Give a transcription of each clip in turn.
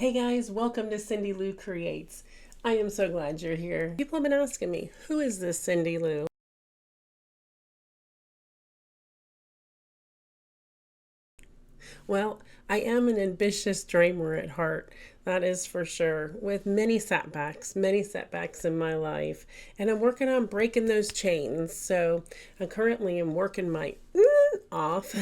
Hey guys, welcome to Cindy Lou Creates. I am so glad you're here. People have been asking me, who is this Cindy Lou? Well, I am an ambitious dreamer at heart, that is for sure, with many setbacks in my life. And I'm working on breaking those chains. So I currently am working my off,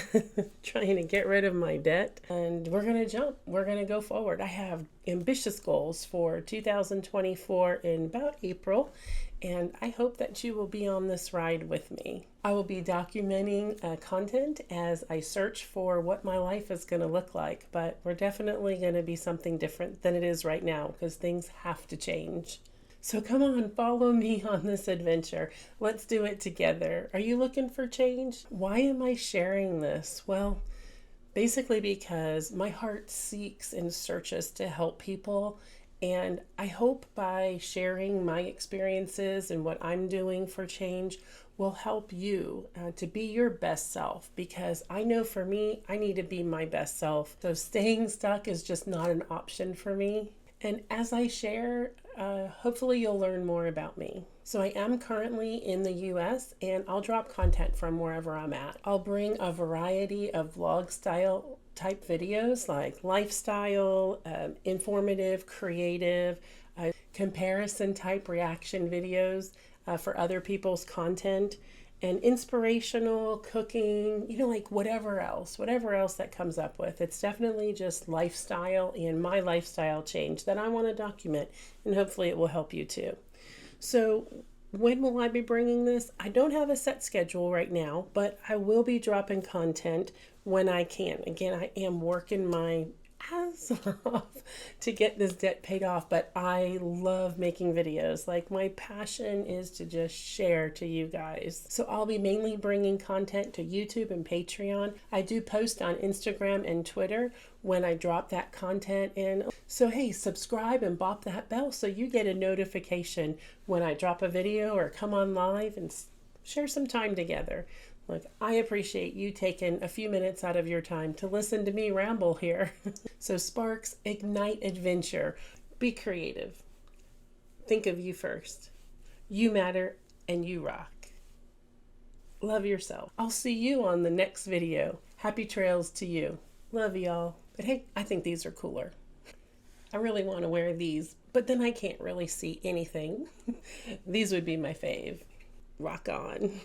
trying to get rid of my debt. And we're going to jump. We're going to go forward. I have ambitious goals for 2024 in about April. And I hope that you will be on this ride with me. I will be documenting content as I search for what my life is going to look like, but we're definitely going to be something different than it is right now because things have to change. So come on, follow me on this adventure. Let's do it together. Are you looking for change? Why am I sharing this? Well, basically because my heart seeks and searches to help people. And I hope by sharing my experiences and what I'm doing for change will help you to be your best self, because I know for me, I need to be my best self. So staying stuck is just not an option for me. And as I share, hopefully you'll learn more about me. So I am currently in the US and I'll drop content from wherever I'm at. I'll bring a variety of vlog style type videos like lifestyle, informative, creative, comparison type reaction videos for other people's content, and inspirational cooking, like whatever else that comes up with. It's definitely just lifestyle and my lifestyle change that I want to document, and hopefully it will help you too. So when will I be bringing this? I don't have a set schedule right now, but I will be dropping content when I can. Again, I am working my ass off to get this debt paid off, but I love making videos. Like, my passion is to just share to you guys. So I'll be mainly bringing content to YouTube and Patreon. I do post on Instagram and Twitter when I drop that content in. So hey, subscribe and bop that bell so you get a notification when I drop a video or come on live and share some time together. Look, I appreciate you taking a few minutes out of your time to listen to me ramble here. So sparks, ignite adventure. Be creative. Think of you first. You matter and you rock. Love yourself. I'll see you on the next video. Happy trails to you. Love y'all. But hey, I think these are cooler. I really want to wear these, but then I can't really see anything. These would be my fave. Rock on.